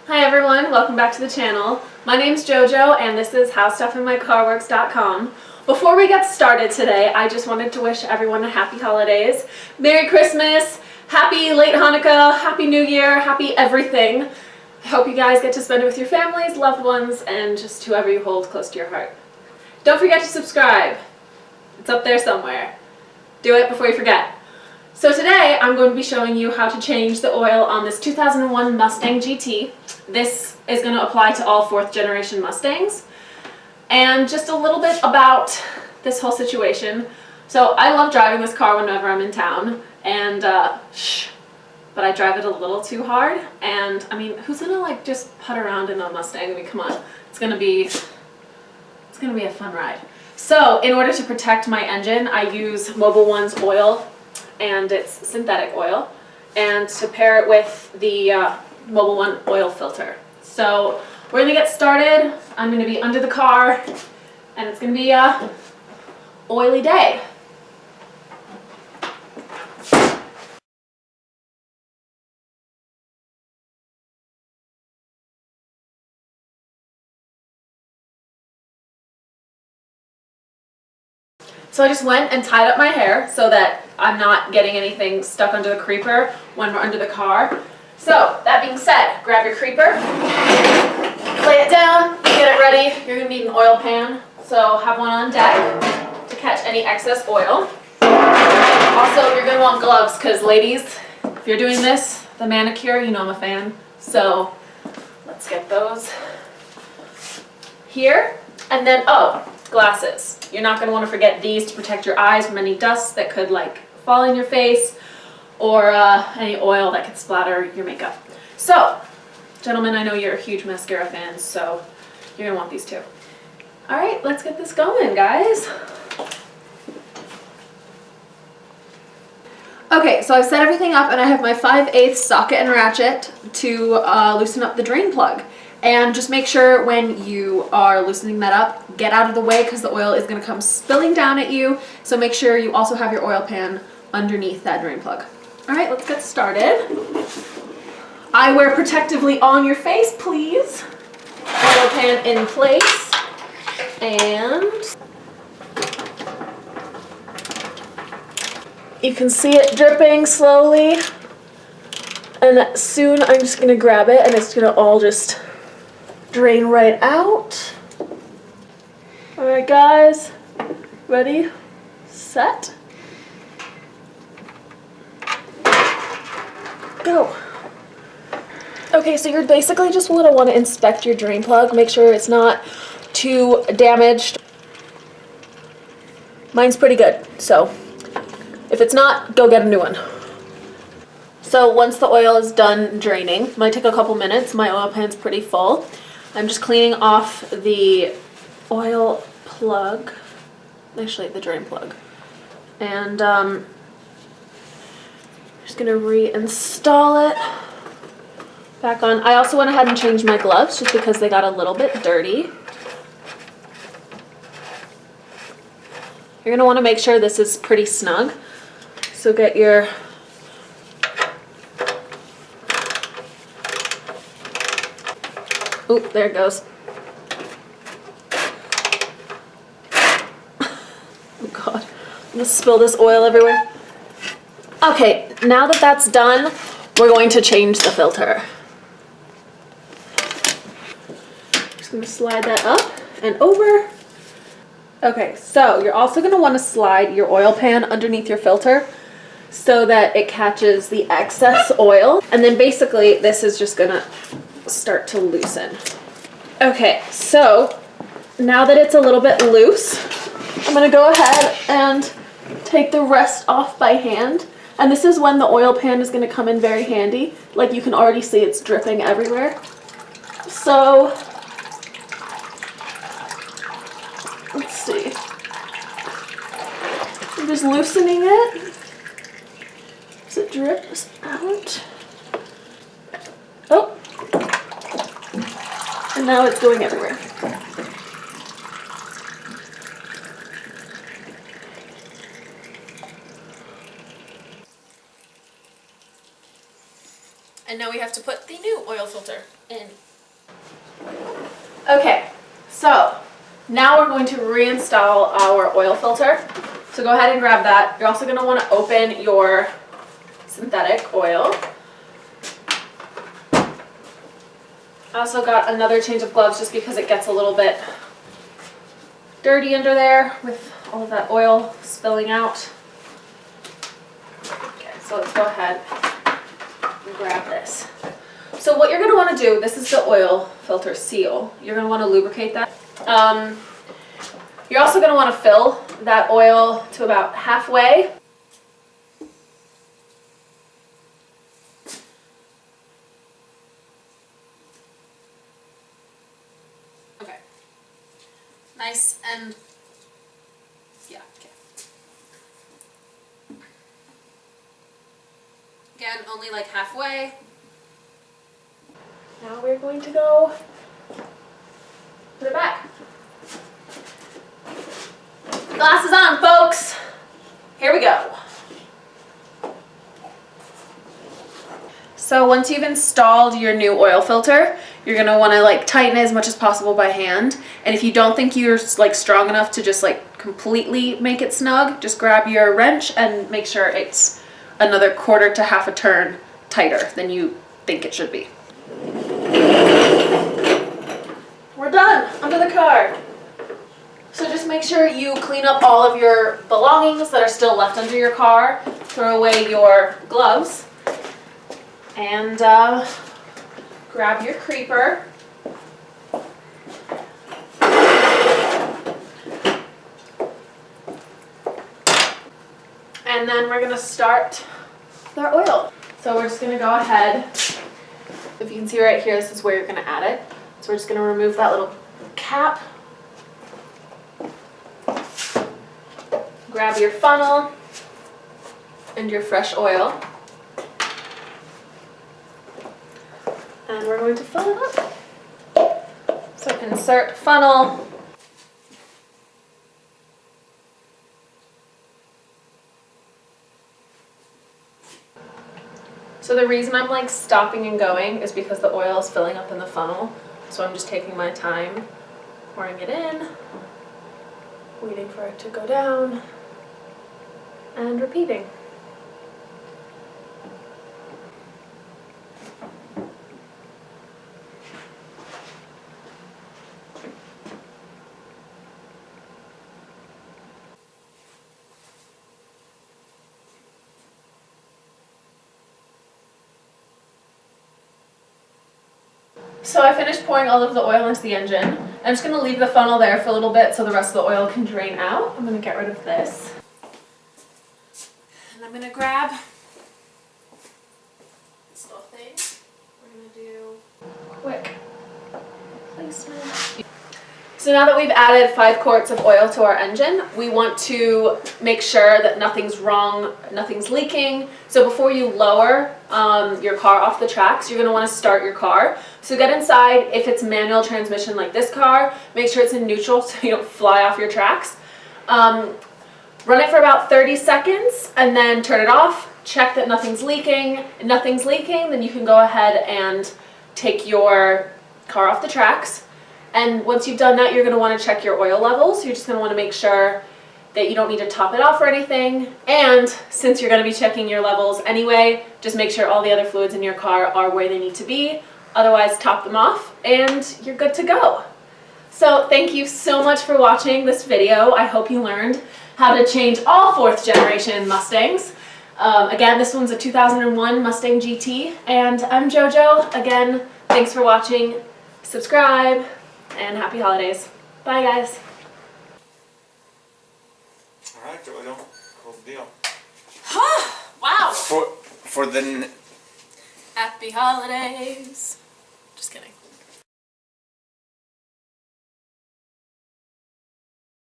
Hi everyone, welcome back to the channel. My name's Jojo and this is Howstuffinmycarworks.com. Before we get started today, I just wanted to wish everyone a happy holidays. Merry Christmas, happy late Hanukkah, happy New Year, happy everything. I hope you guys get to spend it with your families, loved ones, and just whoever you hold close to your heart. Don't forget to subscribe. It's up there somewhere. Do it before you forget. So today I'm going to be showing you how to change the oil on this 2001 Mustang GT. This is going to apply to all 4th generation Mustangs. And just a little bit about this whole situation. So I love driving this car whenever I'm in town, and but I drive it a little too hard. And I mean, who's gonna like just putt around in a Mustang? I mean, come on, it's gonna be a fun ride. So in order to protect my engine, I use Mobil 1's oil, and it's synthetic oil, and to pair it with the Mobil 1 oil filter. So we're gonna get started. I'm gonna be under the car, and it's gonna be a oily day. So I just went and tied up my hair so that I'm not getting anything stuck under the creeper when we're under the car. So that being said, grab your creeper, lay it down, get it ready. You're going to need an oil pan, so have one on deck to catch any excess oil. Also, you're going to want gloves because, ladies, if you're doing this, the manicure, you know I'm a fan. So let's get those here. And then, glasses. You're not going to want to forget these to protect your eyes from any dust that could like fall in your face or any oil that could splatter your makeup. So, gentlemen, I know you're huge mascara fans, so you're going to want these too. Alright, let's get this going, guys. Okay, so I've set everything up and I have my 5/8 socket and ratchet to loosen up the drain plug. And just make sure when you are loosening that up, get out of the way because the oil is going to come spilling down at you. So make sure you also have your oil pan underneath that drain plug. Alright, let's get started. Eyewear protectively on your face, please. Oil pan in place. And you can see it dripping slowly. And soon I'm just going to grab it and it's going to all just drain right out. Alright guys, ready, set, go. Okay, so you're basically just going to want to inspect your drain plug, make sure it's not too damaged. Mine's pretty good, so if it's not, go get a new one. So once the oil is done draining, might take a couple minutes, my oil pan's pretty full. I'm just cleaning off the oil plug, actually the drain plug, and just gonna reinstall it back on. I also went ahead and changed my gloves just because they got a little bit dirty. You're gonna want to make sure this is pretty snug, so get your oop, there it goes. Oh God, I'm gonna spill this oil everywhere. Okay, now that that's done, we're going to change the filter. Just gonna slide that up and over. Okay, so you're also gonna want to slide your oil pan underneath your filter so that it catches the excess oil. And then basically this is just gonna start to loosen. Okay, so now that it's a little bit loose, I'm gonna go ahead and take the rest off by hand. And this is when the oil pan is gonna come in very handy. Like you can already see it's dripping everywhere. So let's see. I'm just loosening it as it drips out. Oh. And now it's going everywhere. And now we we have to put the new oil filter in. Okay, so now we're going to reinstall our oil filter. So go ahead and grab that. You're also going to want to open your synthetic oil. I also got another change of gloves just because it gets a little bit dirty under there with all of that oil spilling out. Okay, so let's go ahead and grab this. So what you're going to want to do, this is the oil filter seal. You're going to want to lubricate that. You're also going to want to fill that oil to about halfway. Okay. Nice and, yeah, okay. Again, only like halfway. Now we're going to go put it back. Glasses on, folks. Here we go. So once you've installed your new oil filter, you're going to want to like tighten it as much as possible by hand. And if you don't think you're like strong enough to just like completely make it snug, just grab your wrench and make sure it's another quarter to half a turn tighter than you think it should be. We're done. Under the car. So just make sure you clean up all of your belongings that are still left under your car. Throw away your gloves. And grab your creeper. And then we're going to start with our oil. So we're just going to go ahead. If you can see right here, this is where you're going to add it. So we're just going to remove that little cap. Grab your funnel and your fresh oil. And we're going to fill it up. So insert funnel. So the reason I'm like stopping and going is because the oil is filling up in the funnel. So I'm just taking my time, pouring it in, waiting for it to go down, and repeating. So I finished pouring all of the oil into the engine. I'm just going to leave the funnel there for a little bit so the rest of the oil can drain out. I'm going to get rid of this. And I'm going to grab this little thing. We're going to do quick replacement. So now that we've added 5 quarts of oil to our engine, we want to make sure that nothing's wrong, nothing's leaking. So before you lower your car off the tracks, you're going to want to start your car. So get inside. If it's manual transmission like this car, make sure it's in neutral so you don't fly off your tracks. Run it for about 30 seconds and then turn it off. Check that nothing's leaking. If nothing's leaking, then you can go ahead and take your car off the tracks. And once you've done that, you're going to want to check your oil levels. You're just going to want to make sure that you don't need to top it off or anything. And since you're going to be checking your levels anyway, just make sure all the other fluids in your car are where they need to be. Otherwise, top them off and you're good to go. So thank you so much for watching this video. I hope you learned how to change all 4th generation Mustangs. Again, this one's a 2001 Mustang GT. And I'm Jojo. Again, thanks for watching. Subscribe. And happy holidays. Bye, guys. All right, Jojo. Cool deal. Wow. For the Happy holidays. Just kidding.